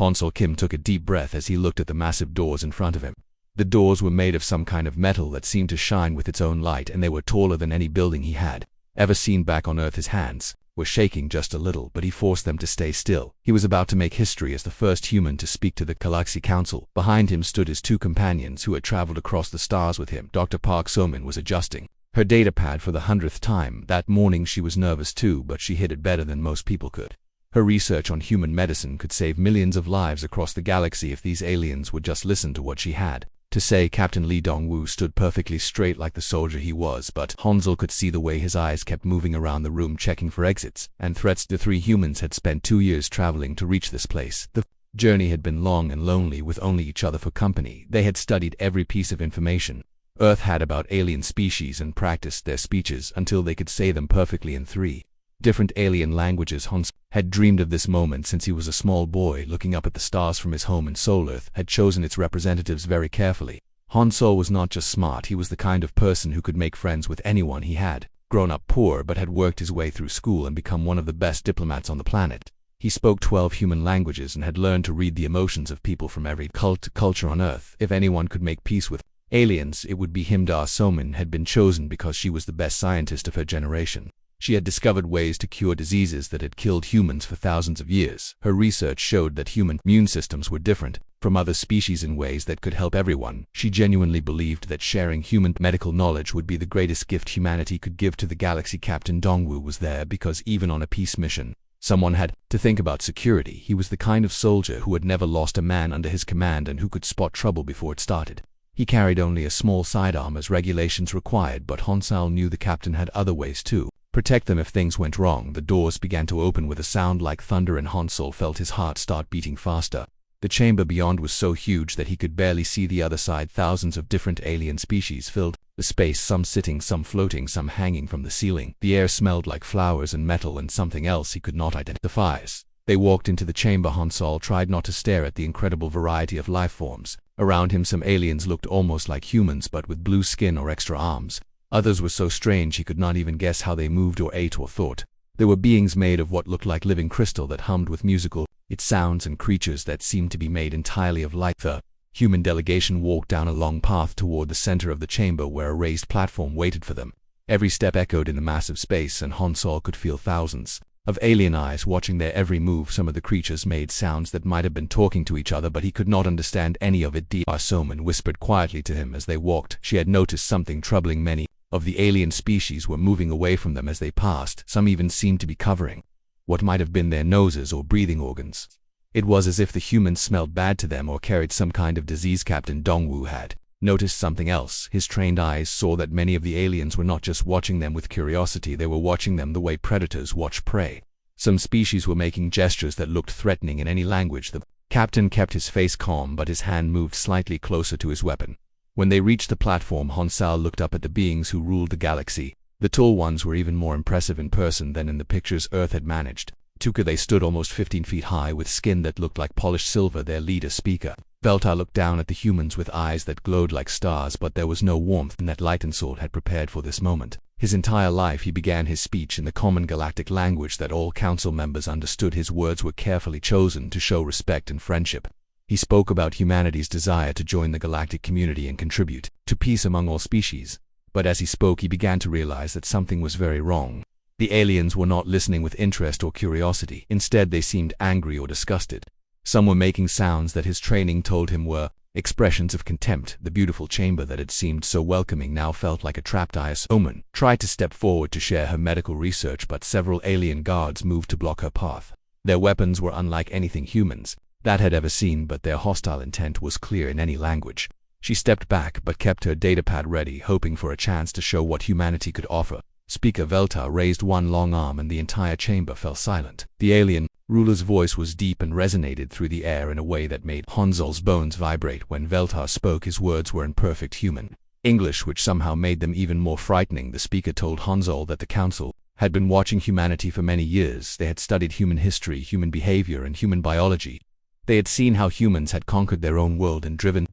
Hansel Kim took a deep breath as he looked at the massive doors in front of him. The doors were made of some kind of metal that seemed to shine with its own light, and they were taller than any building he had ever seen back on Earth. His hands were shaking just a little, but he forced them to stay still. He was about to make history as the first human to speak to the Glaxy Council. Behind him stood his two companions who had traveled across the stars with him. Dr. Park So-min was adjusting her datapad for the 100th time. That morning she was nervous too, but she hid it better than most people could. Her research on human medicine could save millions of lives across the galaxy if these aliens would just listen to what she had to say. Captain Lee Dong-woo stood perfectly straight like the soldier he was, but Hansel could see the way his eyes kept moving around the room checking for exits and threats. The three humans had spent 2 years traveling to reach this place. The journey had been long and lonely with only each other for company. They had studied every piece of information Earth had about alien species and practiced their speeches until they could say them perfectly in 3 different alien languages. Hansel had dreamed of this moment since he was a small boy. Looking up at the stars from his home in Seoul, Earth had chosen its representatives very carefully. Hansel was not just smart, he was the kind of person who could make friends with anyone. He had grown up poor but had worked his way through school and become one of the best diplomats on the planet. He spoke 12 human languages and had learned to read the emotions of people from every culture on Earth. If anyone could make peace with aliens, it would be him. Da So-min had been chosen because she was the best scientist of her generation. She had discovered ways to cure diseases that had killed humans for thousands of years. Her research showed that human immune systems were different from other species in ways that could help everyone. She genuinely believed that sharing human medical knowledge would be the greatest gift humanity could give to the galaxy. Captain Dong-woo was there because even on a peace mission, someone had to think about security. He was the kind of soldier who had never lost a man under his command and who could spot trouble before it started. He carried only a small sidearm as regulations required, but Hansel knew the captain had other ways to protect them if things went wrong. The doors began to open with a sound like thunder and Hansel felt his heart start beating faster. The chamber beyond was so huge that he could barely see the other side. Thousands of different alien species filled the space, some sitting, some floating, some hanging from the ceiling. The air smelled like flowers and metal and something else he could not identify. As they walked into the chamber, Hansel tried not to stare at the incredible variety of life forms around him. Some aliens looked almost like humans but with blue skin or extra arms. Others were so strange he could not even guess how they moved or ate or thought. There were beings made of what looked like living crystal that hummed with musical its sounds, and creatures that seemed to be made entirely of light. The human delegation walked down a long path toward the center of the chamber where a raised platform waited for them. Every step echoed in the massive space, and Hansel could feel thousands of alien eyes watching their every move. Some of the creatures made sounds that might have been talking to each other, but he could not understand any of it. Da So-min whispered quietly to him as they walked. She had noticed something troubling. Many of the alien species were moving away from them as they passed. Some even seemed to be covering what might have been their noses or breathing organs. It was as if the humans smelled bad to them or carried some kind of disease. Captain Dong-woo had noticed something else. His trained eyes saw that many of the aliens were not just watching them with curiosity, they were watching them the way predators watch prey. Some species were making gestures that looked threatening in any language. The captain kept his face calm, but his hand moved slightly closer to his weapon. When they reached the platform, Hansel looked up at the beings who ruled the galaxy. The tall ones were even more impressive in person than in the pictures Earth had managed. They stood almost 15 feet high with skin that looked like polished silver. Their leader, speaker Veltar, looked down at the humans with eyes that glowed like stars, but there was no warmth in that light. Hansel had prepared for this moment. His entire life he began his speech in the common galactic language that all council members understood. His words were carefully chosen to show respect and friendship. He spoke about humanity's desire to join the galactic community and contribute to peace among all species. But as he spoke, he began to realize that something was very wrong. The aliens were not listening with interest or curiosity. Instead, they seemed angry or disgusted. Some were making sounds that his training told him were expressions of contempt. The beautiful chamber that had seemed so welcoming now felt like a trap. Da So-min tried to step forward to share her medical research, but several alien guards moved to block her path. Their weapons were unlike anything humans that had ever seen, but their hostile intent was clear in any language. She stepped back but kept her datapad ready, hoping for a chance to show what humanity could offer. Speaker Veltar raised one long arm and the entire chamber fell silent. The alien ruler's voice was deep and resonated through the air in a way that made Hansel's bones vibrate. When Veltar spoke, his words were in perfect human English, which somehow made them even more frightening. The speaker told Hansel that the council had been watching humanity for many years. They had studied human history, human behavior, and human biology. They had seen how humans had conquered their own world and driven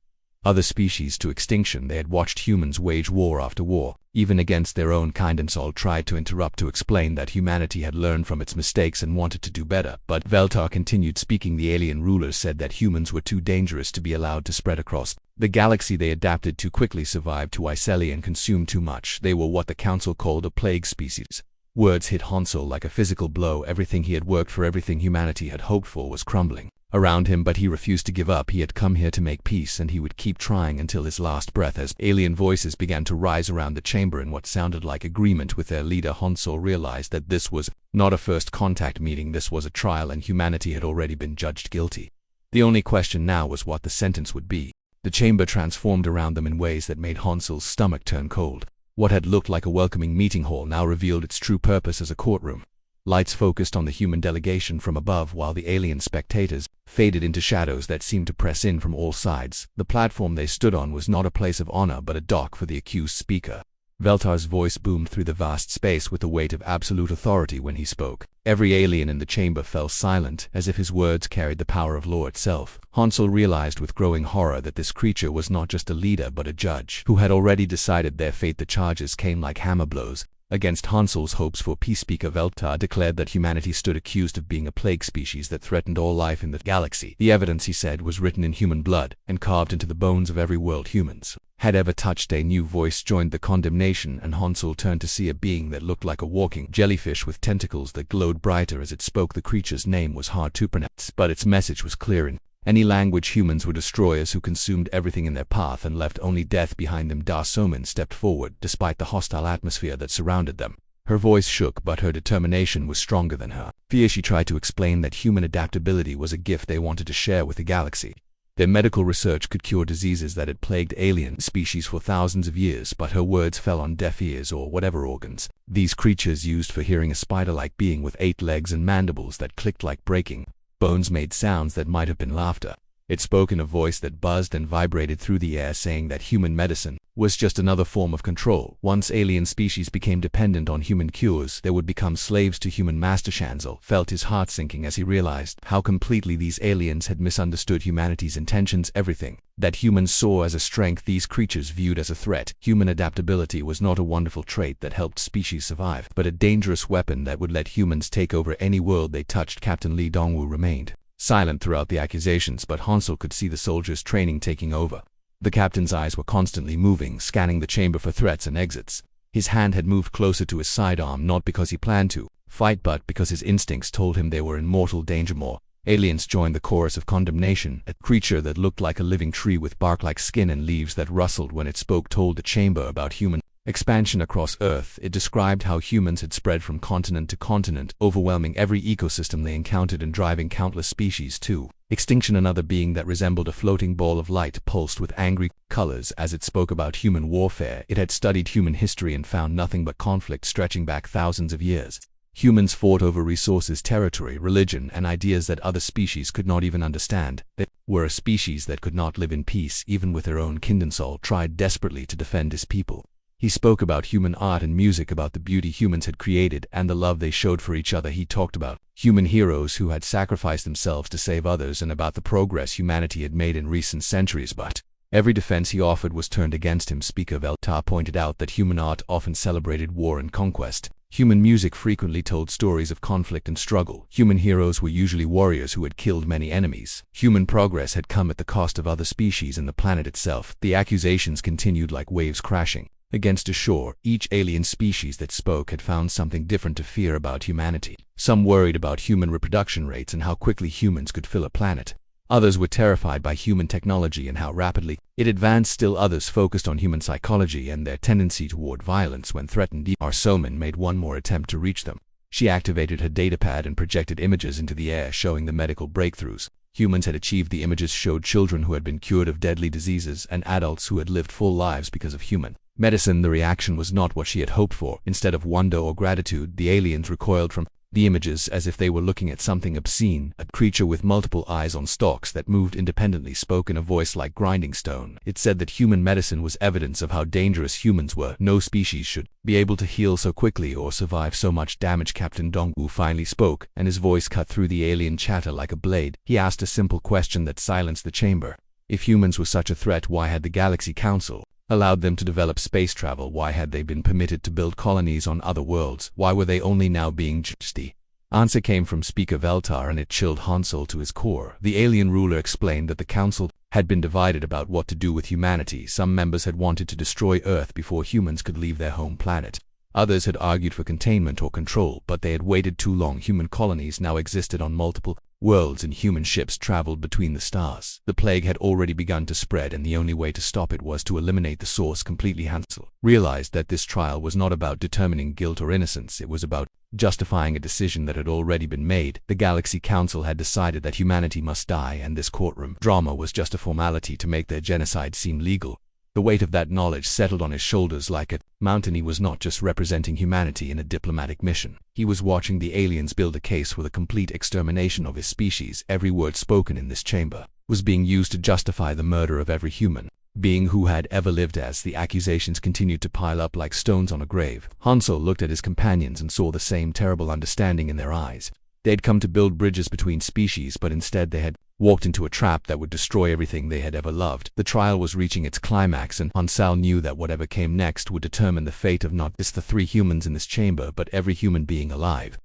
other species to extinction. They had watched humans wage war after war, even against their own kind, and Sol tried to interrupt to explain that humanity had learned from its mistakes and wanted to do better. But Veltar continued speaking. The alien rulers said that humans were too dangerous to be allowed to spread across the galaxy. They adapted too quickly, survived too easily, and consumed too much. They were what the council called a plague species. Words hit Hansel like a physical blow. Everything he had worked for, everything humanity had hoped for, was crumbling around him, but he refused to give up. He had come here to make peace, and he would keep trying until his last breath. As alien voices began to rise around the chamber in what sounded like agreement with their leader, Hansel realized that this was not a first contact meeting. This was a trial, and humanity had already been judged guilty. The only question now was what the sentence would be. The chamber transformed around them in ways that made Hansel's stomach turn cold. What had looked like a welcoming meeting hall now revealed its true purpose as a courtroom. Lights focused on the human delegation from above, while the alien spectators faded into shadows that seemed to press in from all sides. The platform they stood on was not a place of honor, but a dock for the accused speaker. Veltar's voice boomed through the vast space with the weight of absolute authority when he spoke. Every alien in the chamber fell silent, as if his words carried the power of law itself. Hansel realized with growing horror that this creature was not just a leader but a judge, who had already decided their fate. The charges came like hammer blows against Hansel's hopes for peace. Speaker Veltar declared that humanity stood accused of being a plague species that threatened all life in the galaxy. The evidence, he said, was written in human blood and carved into the bones of every world humans had ever touched. A new voice joined the condemnation, and Hansel turned to see a being that looked like a walking jellyfish with tentacles that glowed brighter as it spoke. The creature's name was hard to pronounce, but its message was clear in any language. Humans were destroyers who consumed everything in their path and left only death behind them. Da Somin stepped forward, despite the hostile atmosphere that surrounded them. Her voice shook, but her determination was stronger than her fear. She tried to explain that human adaptability was a gift they wanted to share with the galaxy. Their medical research could cure diseases that had plagued alien species for thousands of years, but her words fell on deaf ears, or whatever organs these creatures used for hearing. A spider-like being with 8 legs and mandibles that clicked like breaking bones made sounds that might have been laughter. It spoke in a voice that buzzed and vibrated through the air, saying that human medicine was just another form of control. Once alien species became dependent on human cures, they would become slaves to human master. Hansel felt his heart sinking as he realized how completely these aliens had misunderstood humanity's intentions. Everything that humans saw as a strength, these creatures viewed as a threat. Human adaptability was not a wonderful trait that helped species survive, but a dangerous weapon that would let humans take over any world they touched. Captain Li Dongwu remained silent throughout the accusations, but Hansel could see the soldiers' training taking over. The captain's eyes were constantly moving, scanning the chamber for threats and exits. His hand had moved closer to his sidearm, not because he planned to fight, but because his instincts told him they were in mortal danger. More aliens joined the chorus of condemnation. A creature that looked like a living tree with bark-like skin and leaves that rustled when it spoke told the chamber about human expansion across Earth. It described how humans had spread from continent to continent, overwhelming every ecosystem they encountered and driving countless species to extinction. Another being that resembled a floating ball of light pulsed with angry colors as it spoke about human warfare. It had studied human history and found nothing but conflict stretching back thousands of years. Humans fought over resources, territory, religion, and ideas that other species could not even understand. They were a species that could not live in peace even with their own kin. Sol tried desperately to defend his people. He spoke about human art and music, about the beauty humans had created and the love they showed for each other. He talked about human heroes who had sacrificed themselves to save others and about the progress humanity had made in recent centuries, but every defense he offered was turned against him. Speaker Veltar pointed out that human art often celebrated war and conquest. Human music frequently told stories of conflict and struggle. Human heroes were usually warriors who had killed many enemies. Human progress had come at the cost of other species and the planet itself. The accusations continued like waves crashing against a shore. Each alien species that spoke had found something different to fear about humanity. Some worried about human reproduction rates and how quickly humans could fill a planet. Others were terrified by human technology and how rapidly it advanced. Still others focused on human psychology and their tendency toward violence when threatened. Da Somin made one more attempt to reach them. She activated her datapad and projected images into the air showing the medical breakthroughs humans had achieved. The images showed children who had been cured of deadly diseases and adults who had lived full lives because of human medicine. The reaction was not what she had hoped for. Instead of wonder or gratitude, the aliens recoiled from the images as if they were looking at something obscene. A creature with multiple eyes on stalks that moved independently spoke in a voice like grinding stone. It said that human medicine was evidence of how dangerous humans were. No species should be able to heal so quickly or survive so much damage. Captain Dongwu finally spoke, and his voice cut through the alien chatter like a blade. He asked a simple question that silenced the chamber. If humans were such a threat, why had the Galaxy Council allowed them to develop space travel? Why had they been permitted to build colonies on other worlds? Why were they only now being judged? The answer came from Speaker Veltar, and it chilled Han Solo to his core. The alien ruler explained that the council had been divided about what to do with humanity. Some members had wanted to destroy Earth before humans could leave their home planet. Others had argued for containment or control, but they had waited too long. Human colonies now existed on multiple worlds, and human ships traveled between the stars. The plague had already begun to spread, and the only way to stop it was to eliminate the source completely. Han Solo realized that this trial was not about determining guilt or innocence. It was about justifying a decision that had already been made. The Galaxy Council had decided that humanity must die, and this courtroom drama was just a formality to make their genocide seem legal. The weight of that knowledge settled on his shoulders like a mountain. He was not just representing humanity in a diplomatic mission. He was watching the aliens build a case for the complete extermination of his species. Every word spoken in this chamber was being used to justify the murder of every human being who had ever lived. As the accusations continued to pile up like stones on a grave, Han Solo looked at his companions and saw the same terrible understanding in their eyes. They'd come to build bridges between species, but instead they had walked into a trap that would destroy everything they had ever loved. The trial was reaching its climax, and Han Solo knew that whatever came next would determine the fate of not just the 3 humans in this chamber, but every human being alive.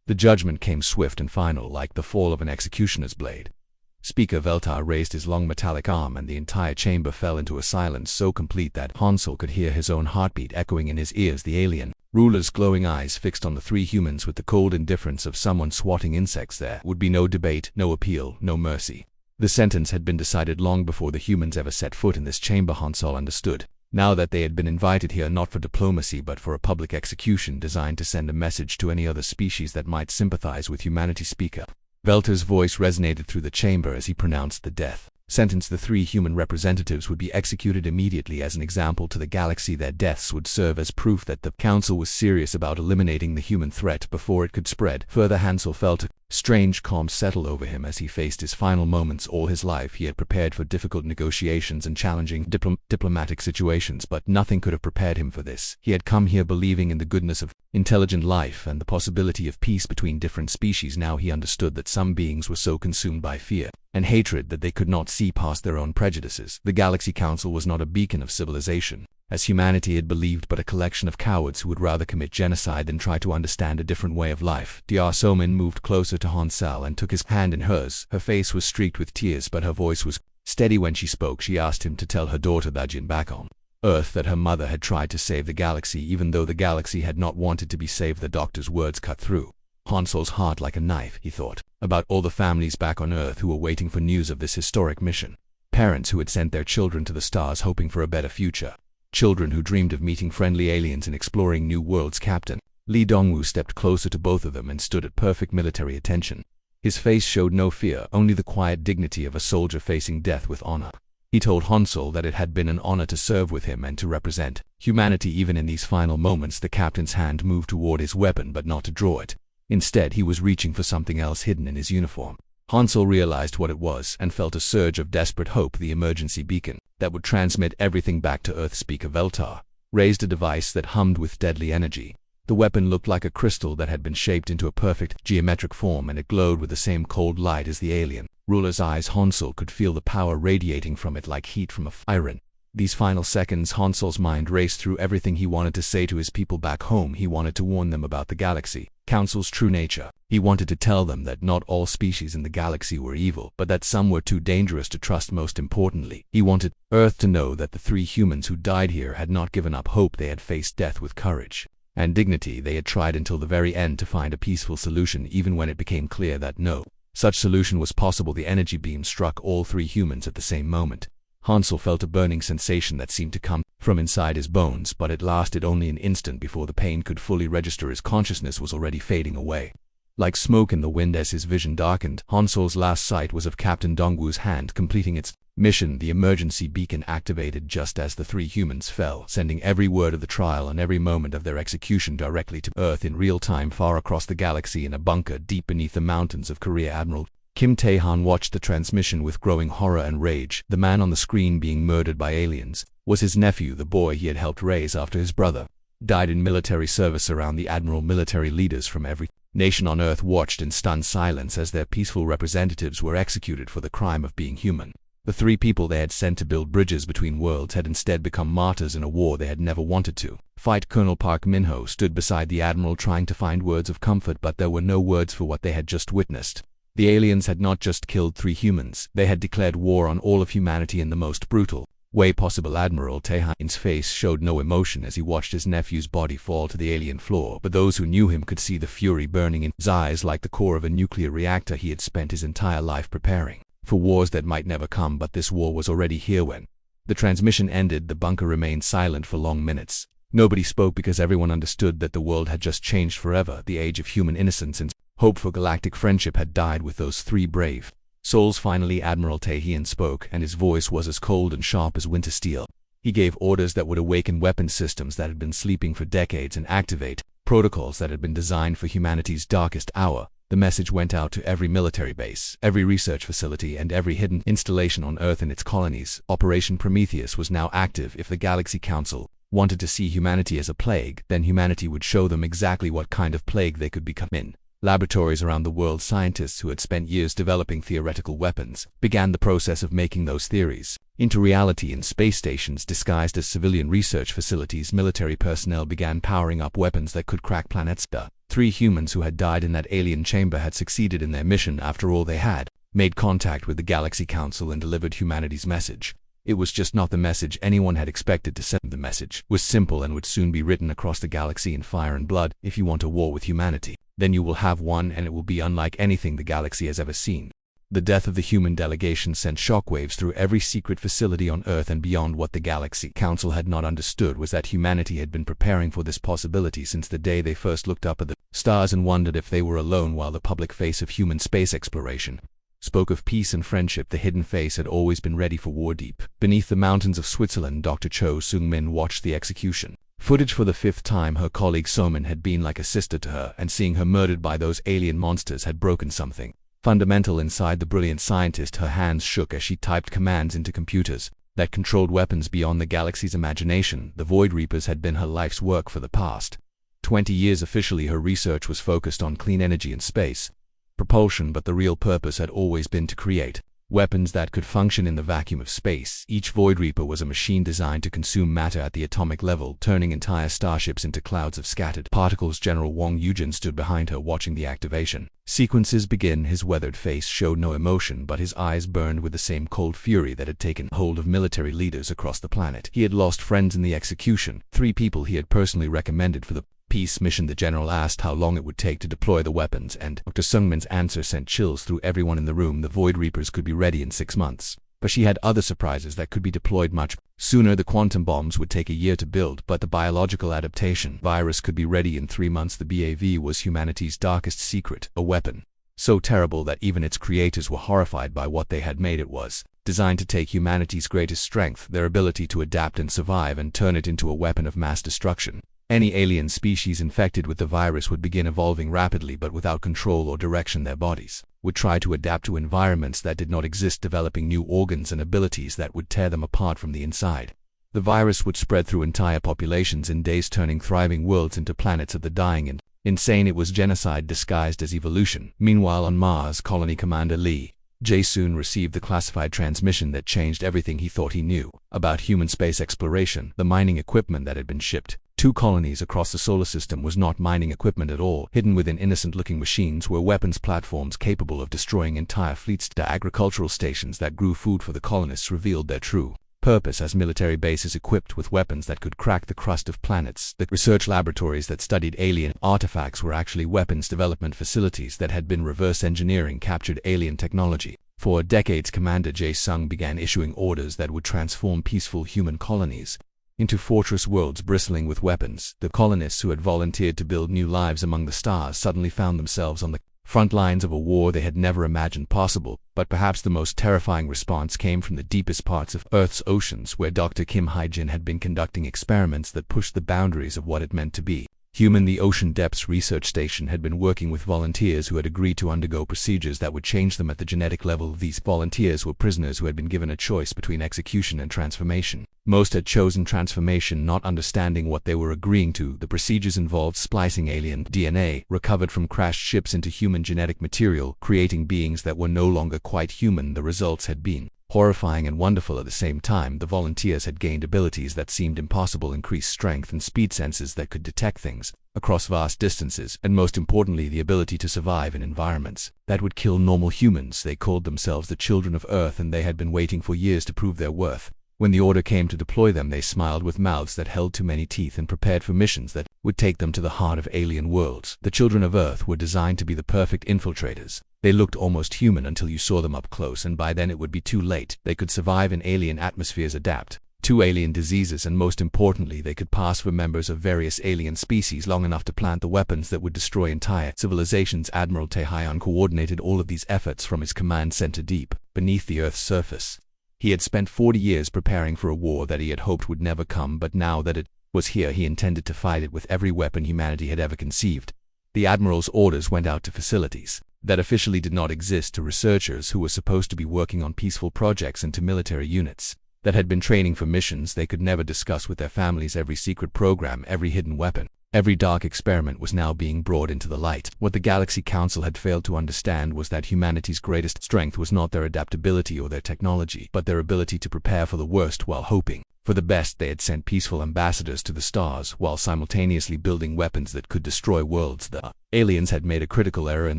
The judgment came swift and final, like the fall of an executioner's blade. Speaker Veltar raised his long metallic arm, and the entire chamber fell into a silence so complete that Han Solo could hear his own heartbeat echoing in his ears. The alien ruler's glowing eyes fixed on the 3 humans with the cold indifference of someone swatting insects. There would be no debate, no appeal, no mercy. The sentence had been decided long before the humans ever set foot in this chamber. Han Solo understood now that they had been invited here not for diplomacy but for a public execution designed to send a message to any other species that might sympathize with humanity. Speaker Veltar's voice resonated through the chamber as he pronounced the death sentence. The 3 human representatives would be executed immediately as an example to the galaxy. Their deaths would serve as proof that the council was serious about eliminating the human threat before it could spread further. Han Solo felt a strange calm settle over him as he faced his final moments. All his life he had prepared for difficult negotiations and challenging diplomatic situations, but nothing could have prepared him for this. He had come here believing in the goodness of intelligent life and the possibility of peace between different species. Now he understood that some beings were so consumed by fear and hatred that they could not see past their own prejudices. The Galaxy Council was not a beacon of civilization, as humanity had believed, but a collection of cowards who would rather commit genocide than try to understand a different way of life. Dr. Somin moved closer to Han Solo and took his hand in hers. Her face was streaked with tears, but her voice was steady when she spoke. She asked him to tell her daughter Dajin back on Earth that her mother had tried to save the galaxy, even though the galaxy had not wanted to be saved. The doctor's words cut through Han Solo's heart like a knife. He thought about all the families back on Earth who were waiting for news of this historic mission. Parents who had sent their children to the stars hoping for a better future. Children who dreamed of meeting friendly aliens and exploring new worlds. Captain Lee Dongwu stepped closer to both of them and stood at perfect military attention. His face showed no fear, only the quiet dignity of a soldier facing death with honor. He told Han Solo that it had been an honor to serve with him and to represent humanity even in these final moments. The captain's hand moved toward his weapon, but not to draw it. Instead, he was reaching for something else hidden in his uniform. Han Solo realized what it was and felt a surge of desperate hope. The emergency beacon that would transmit everything back to Earth. Speaker Veltar raised a device that hummed with deadly energy. The weapon looked like a crystal that had been shaped into a perfect geometric form, and it glowed with the same cold light as the alien ruler's eyes. Han Solo could feel the power radiating from it like heat from a iron. These final seconds, Han Solo's mind raced through everything he wanted to say to his people back home. He wanted to warn them about the Galaxy Council's true nature. He wanted to tell them that not all species in the galaxy were evil, but that some were too dangerous to trust. Most importantly, he wanted Earth to know that the 3 humans who died here had not given up hope. They had faced death with courage and dignity. They had tried until the very end to find a peaceful solution, even when it became clear that no such solution was possible. The energy beam struck all 3 humans at the same moment. Han Solo felt a burning sensation that seemed to come from inside his bones, but it lasted only an instant before the pain could fully register. His consciousness was already fading away like smoke in the wind as his vision darkened. Han Solo's last sight was of Captain Dongwu's hand completing its mission. The emergency beacon activated just as the 3 humans fell, sending every word of the trial and every moment of their execution directly to Earth in real time. Far across the galaxy, in a bunker deep beneath the mountains of Korea, Admiral Kim Tae-han watched the transmission with growing horror and rage. The man on the screen being murdered by aliens was his nephew, the boy he had helped raise after his brother died in military service. Around the Admiral, military leaders from every nation on Earth watched in stunned silence as their peaceful representatives were executed for the crime of being human. The 3 people they had sent to build bridges between worlds had instead become martyrs in a war they had never wanted to fight. Colonel Park Min-ho stood beside the Admiral trying to find words of comfort, but there were no words for what they had just witnessed. The aliens had not just killed 3 humans, they had declared war on all of humanity in the most brutal way possible. Admiral Tae-han's face showed no emotion as he watched his nephew's body fall to the alien floor, but those who knew him could see the fury burning in his eyes like the core of a nuclear reactor he had spent his entire life preparing for wars that might never come, but this war was already here. When the transmission ended, the bunker remained silent for long minutes. Nobody spoke because everyone understood that the world had just changed forever. The age of human innocence and hope for galactic friendship had died with those 3 brave souls. Finally, Admiral Tae-han spoke, and his voice was as cold and sharp as winter steel. He gave orders that would awaken weapon systems that had been sleeping for decades and activate protocols that had been designed for humanity's darkest hour. The message went out to every military base, every research facility, and every hidden installation on Earth and its colonies. Operation Prometheus was now active. If the Galaxy Council wanted to see humanity as a plague, then humanity would show them exactly what kind of plague they could become. In laboratories around the world, scientists who had spent years developing theoretical weapons began the process of making those theories into reality. In space stations disguised as civilian research facilities, military personnel began powering up weapons that could crack planets. The 3 humans who had died in that alien chamber had succeeded in their mission. After all, they had made contact with the Galaxy Council and delivered humanity's message. It was just not the message anyone had expected to send. The message was simple and would soon be written across the galaxy in fire and blood. If you want a war with humanity, then you will have one, and it will be unlike anything the galaxy has ever seen. The death of the human delegation sent shockwaves through every secret facility on Earth and beyond. What the Galaxy Council had not understood was that humanity had been preparing for this possibility since the day they first looked up at the stars and wondered if they were alone, while the public face of human space exploration spoke of peace and friendship. The hidden face had always been ready for war. Deep beneath the mountains of Switzerland, Dr. Cho Seung-min watched the execution footage for the 5th time. Her colleague Somin had been like a sister to her, and seeing her murdered by those alien monsters had broken something fundamental inside the brilliant scientist. Her hands shook as she typed commands into computers that controlled weapons beyond the galaxy's imagination. The Void Reapers had been her life's work for the past 20 years. Officially, her research was focused on clean energy and space propulsion, but the real purpose had always been to create weapons that could function in the vacuum of space. Each Void Reaper was a machine designed to consume matter at the atomic level, turning entire starships into clouds of scattered particles. General Wang Yujin stood behind her, watching the activation sequences begin. His weathered face showed no emotion, but his eyes burned with the same cold fury that had taken hold of military leaders across the planet. He had lost friends in the execution, 3 people he had personally recommended for the peace mission. The general asked how long it would take to deploy the weapons, and Dr. Seung-min's answer sent chills through everyone in the room. The Void Reapers could be ready in 6 months, but she had other surprises that could be deployed much sooner. The quantum bombs would take a year to build, but the biological adaptation virus could be ready in 3 months. The BAV was humanity's darkest secret, a weapon so terrible that even its creators were horrified by what they had made. It was designed to take humanity's greatest strength, their ability to adapt and survive, and turn it into a weapon of mass destruction. Any alien species infected with the virus would begin evolving rapidly, but without control or direction. Their bodies would try to adapt to environments that did not exist, developing new organs and abilities that would tear them apart from the inside. The virus would spread through entire populations in days, turning thriving worlds into planets of the dying and insane. It was genocide disguised as evolution. Meanwhile, on Mars, Colony Commander Lee Jae-soon received the classified transmission that changed everything he thought he knew about human space exploration. The mining equipment that had been shipped 2 colonies across the solar system was not mining equipment at all. Hidden within innocent-looking machines were weapons platforms capable of destroying entire fleets. The agricultural stations that grew food for the colonists revealed their true purpose as military bases equipped with weapons that could crack the crust of planets. The research laboratories that studied alien artifacts were actually weapons development facilities that had been reverse engineering captured alien technology. For decades, Commander Jae-sung began issuing orders that would transform peaceful human colonies into fortress worlds bristling with weapons. The colonists who had volunteered to build new lives among the stars suddenly found themselves on the front lines of a war they had never imagined possible. But perhaps the most terrifying response came from the deepest parts of Earth's oceans, where Dr. Kim Hae-jin had been conducting experiments that pushed the boundaries of what it meant to be human. The Ocean Depths Research Station had been working with volunteers who had agreed to undergo procedures that would change them at the genetic level. These volunteers were prisoners who had been given a choice between execution and transformation. Most had chosen transformation, not understanding what they were agreeing to. The procedures involved splicing alien DNA recovered from crashed ships into human genetic material, creating beings that were no longer quite human. The results had been Horrifying and wonderful at the same time, the volunteers had gained abilities that seemed impossible: increased strength and speed, senses that could detect things across vast distances, and most importantly, the ability to survive in environments that would kill normal humans. They called themselves the Children of Earth, and they had been waiting for years to prove their worth. When the order came to deploy them, they smiled with mouths that held too many teeth and prepared for missions that would take them to the heart of alien worlds. The Children of Earth were designed to be the perfect infiltrators. They looked almost human until you saw them up close, and by then it would be too late. They could survive in alien atmospheres, adapt to alien diseases, and most importantly, they could pass for members of various alien species long enough to plant the weapons that would destroy entire civilizations. Admiral Tehian coordinated all of these efforts from his command center deep beneath the Earth's surface. He had spent 40 years preparing for a war that he had hoped would never come, but now that it was here, he intended to fight it with every weapon humanity had ever conceived. The Admiral's orders went out to facilities that officially did not exist, to researchers who were supposed to be working on peaceful projects, and to military units that had been training for missions they could never discuss with their families. Every secret program, every hidden weapon, every dark experiment was now being brought into the light. What the Galaxy Council had failed to understand was that humanity's greatest strength was not their adaptability or their technology, but their ability to prepare for the worst while hoping for the best. They had sent peaceful ambassadors to the stars while simultaneously building weapons that could destroy worlds. The aliens had made a critical error in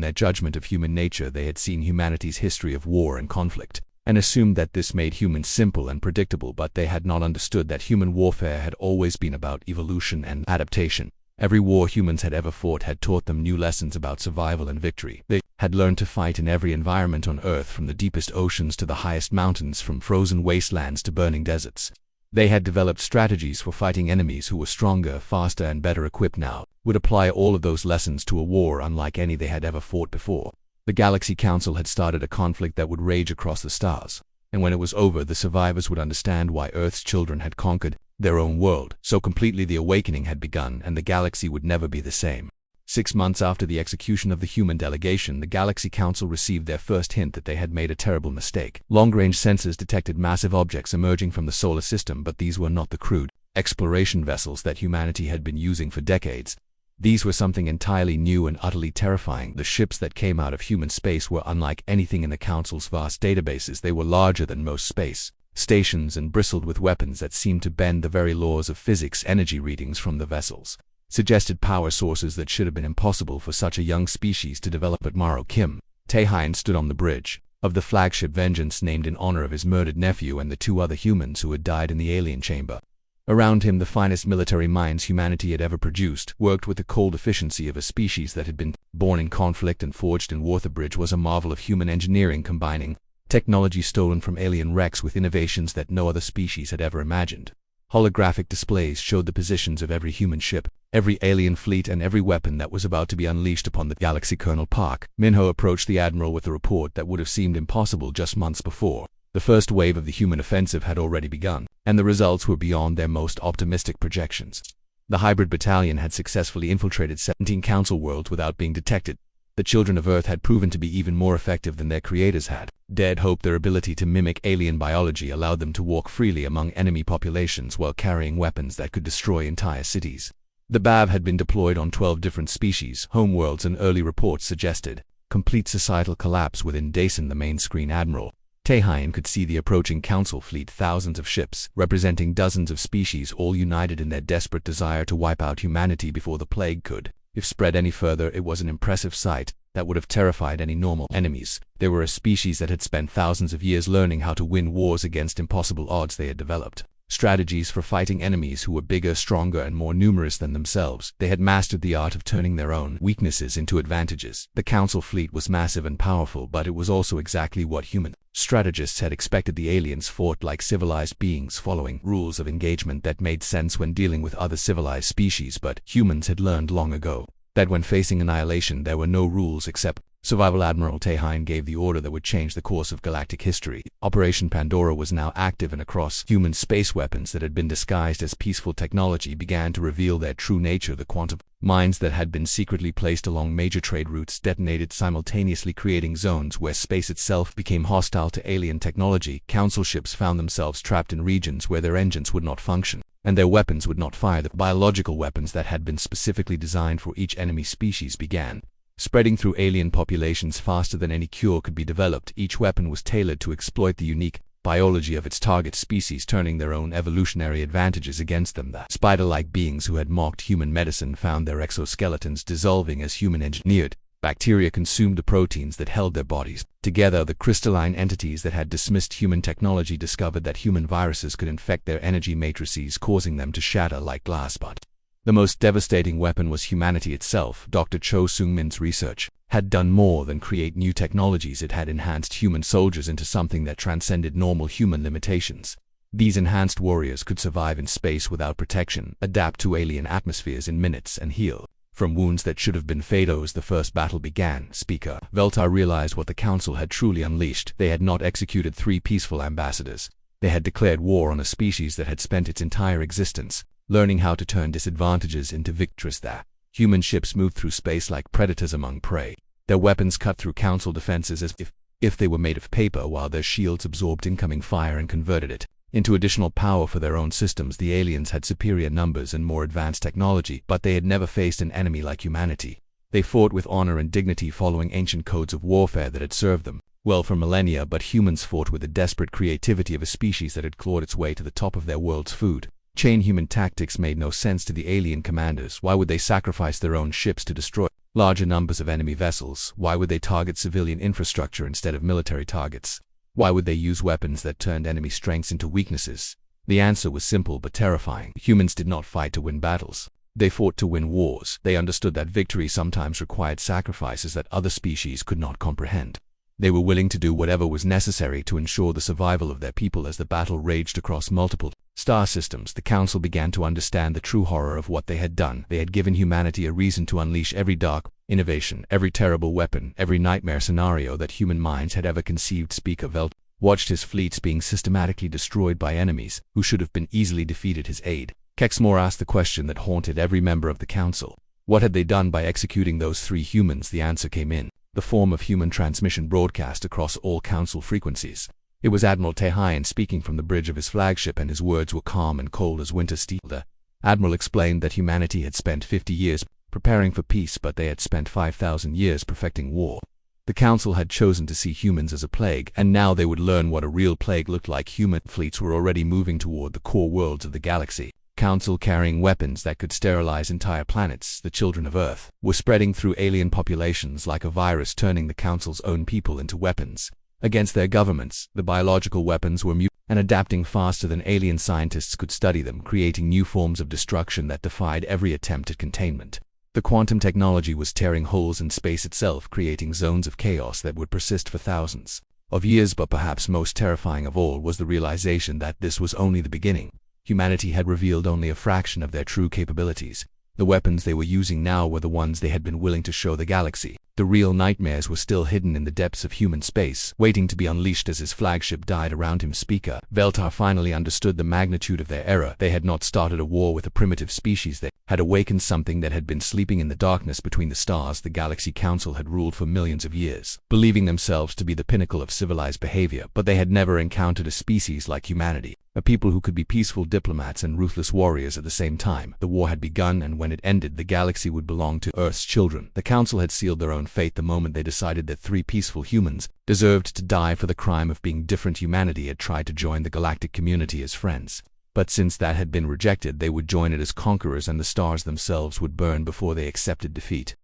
their judgment of human nature. They had seen humanity's history of war and conflict and assumed that this made humans simple and predictable, but they had not understood that human warfare had always been about evolution and adaptation. Every war humans had ever fought had taught them new lessons about survival and victory. They had learned to fight in every environment on Earth, from the deepest oceans to the highest mountains, from frozen wastelands to burning deserts. They had developed strategies for fighting enemies who were stronger, faster, and better equipped. Now would apply all of those lessons to a war unlike any they had ever fought before. The Galaxy Council had started a conflict that would rage across the stars, and when it was over, the survivors would understand why Earth's children had conquered their own world so completely. The awakening had begun, and the galaxy would never be the same. 6 months after the execution of the human delegation, the Galaxy Council received their first hint that they had made a terrible mistake. Long-range sensors detected massive objects emerging from the solar system, but these were not the crude exploration vessels that humanity had been using for decades. These were something entirely new and utterly terrifying. The ships that came out of human space were unlike anything in the Council's vast databases. They were larger than most space stations and bristled with weapons that seemed to bend the very laws of physics. Energy readings from the vessels suggested power sources that should have been impossible for such a young species to develop. Admiral Kim Taehyun stood on the bridge of the flagship Vengeance, named in honor of his murdered nephew and the 2 other humans who had died in the alien chamber. Around him, the finest military minds humanity had ever produced worked with the cold efficiency of a species that had been born in conflict and forged in war. The bridge was a marvel of human engineering, combining technology stolen from alien wrecks with innovations that no other species had ever imagined. Holographic displays showed the positions of every human ship, every alien fleet, and every weapon that was about to be unleashed upon the galaxy. Colonel Park Minho approached the Admiral with a report that would have seemed impossible just months before. The first wave of the human offensive had already begun, and the results were beyond their most optimistic projections. The hybrid battalion had successfully infiltrated 17 Council worlds without being detected. The Children of Earth had proven to be even more effective than their creators had dared hope. Their ability to mimic alien biology allowed them to walk freely among enemy populations while carrying weapons that could destroy entire cities. The BAV had been deployed on 12 different species, homeworlds, and early reports suggested complete societal collapse within days. The main screen, Admiral Taehyun could see the approaching Council fleet, thousands of ships representing dozens of species, all united in their desperate desire to wipe out humanity before the plague could, if spread any further. It was an impressive sight that would have terrified any normal enemies. They were a species that had spent thousands of years learning how to win wars against impossible odds. They had developed strategies for fighting enemies who were bigger, stronger, and more numerous than themselves. They had mastered the art of turning their own weaknesses into advantages. The Council fleet was massive and powerful, but it was also exactly what human strategists had expected. The aliens fought like civilized beings, following rules of engagement that made sense when dealing with other civilized species, but humans had learned long ago that when facing annihilation there were no rules except survival. Admiral Taehyun gave the order that would change the course of galactic history. Operation Pandora was now active, and across human space, weapons that had been disguised as peaceful technology began to reveal their true nature. The quantum mines that had been secretly placed along major trade routes detonated simultaneously, creating zones where space itself became hostile to alien technology. Council ships found themselves trapped in regions where their engines would not function, and their weapons would not fire. The biological weapons that had been specifically designed for each enemy species began spreading through alien populations faster than any cure could be developed. Each weapon was tailored to exploit the unique biology of its target species turning their own evolutionary advantages against them. The spider-like beings who had mocked human medicine found their exoskeletons dissolving as human-engineered. Bacteria consumed the proteins that held their bodies together. The crystalline entities that had dismissed human technology discovered that human viruses could infect their energy matrices, causing them to shatter like glass. But the most devastating weapon was humanity itself. Dr. Cho Seung-min's research had done more than create new technologies. It had enhanced human soldiers into something that transcended normal human limitations. These enhanced warriors could survive in space without protection, adapt to alien atmospheres in minutes, and heal from wounds that should have been fatal. As the first battle began, Speaker Veltar realized what the Council had truly unleashed. They had not executed 3 peaceful ambassadors. They had declared war on a species that had spent its entire existence learning how to turn disadvantages into victories. There, human ships moved through space like predators among prey. Their weapons cut through Council defenses as if they were made of paper, while their shields absorbed incoming fire and converted it into additional power for their own systems. The aliens had superior numbers and more advanced technology, but they had never faced an enemy like humanity. They fought with honor and dignity, following ancient codes of warfare that had served them well for millennia. But humans fought with the desperate creativity of a species that had clawed its way to the top of their world's food chain. Human tactics made no sense to the alien commanders. Why would they sacrifice their own ships to destroy larger numbers of enemy vessels? Why would they target civilian infrastructure instead of military targets? Why would they use weapons that turned enemy strengths into weaknesses? The answer was simple but terrifying. Humans did not fight to win battles. They fought to win wars. They understood that victory sometimes required sacrifices that other species could not comprehend. They were willing to do whatever was necessary to ensure the survival of their people. As the battle raged across multiple star systems, the Council began to understand the true horror of what they had done. They had given humanity a reason to unleash every dark innovation, every terrible weapon, every nightmare scenario that human minds had ever conceived. Speaker Velt watched his fleets being systematically destroyed by enemies who should have been easily defeated. His aide, Kexmore, asked the question that haunted every member of the Council. What had they done by executing those 3 humans? The answer came in the form of human transmission broadcast across all Council frequencies. It was Admiral Tehayan speaking from the bridge of his flagship, and his words were calm and cold as winter steel. The Admiral explained that humanity had spent 50 years preparing for peace, but they had spent 5,000 years perfecting war. The Council had chosen to see humans as a plague, and now they would learn what a real plague looked like. Human fleets were already moving toward the core worlds of the galaxy. Council carrying weapons that could sterilize entire planets. The children of Earth were spreading through alien populations like a virus, turning the Council's own people into weapons against their governments. The biological weapons were and adapting faster than alien scientists could study them, creating new forms of destruction that defied every attempt at containment. The quantum technology was tearing holes in space itself, creating zones of chaos that would persist for thousands of years. But perhaps most terrifying of all was the realization that this was only the beginning. Humanity had revealed only a fraction of their true capabilities. The weapons they were using now were the ones they had been willing to show the galaxy. The real nightmares were still hidden in the depths of human space, waiting to be unleashed. As his flagship died around him, Speaker Veltar finally understood the magnitude of their error. They had not started a war with a primitive species. They had awakened something that had been sleeping in the darkness between the stars. The Galaxy Council had ruled for millions of years, believing themselves to be the pinnacle of civilized behavior, but they had never encountered a species like humanity. A people who could be peaceful diplomats and ruthless warriors at the same time. The war had begun, and when it ended, the galaxy would belong to Earth's children. The Council had sealed their own fate the moment they decided that 3 peaceful humans deserved to die for the crime of being different. Humanity had tried to join the galactic community as friends, but since that had been rejected, they would join it as conquerors, and the stars themselves would burn before they accepted defeat.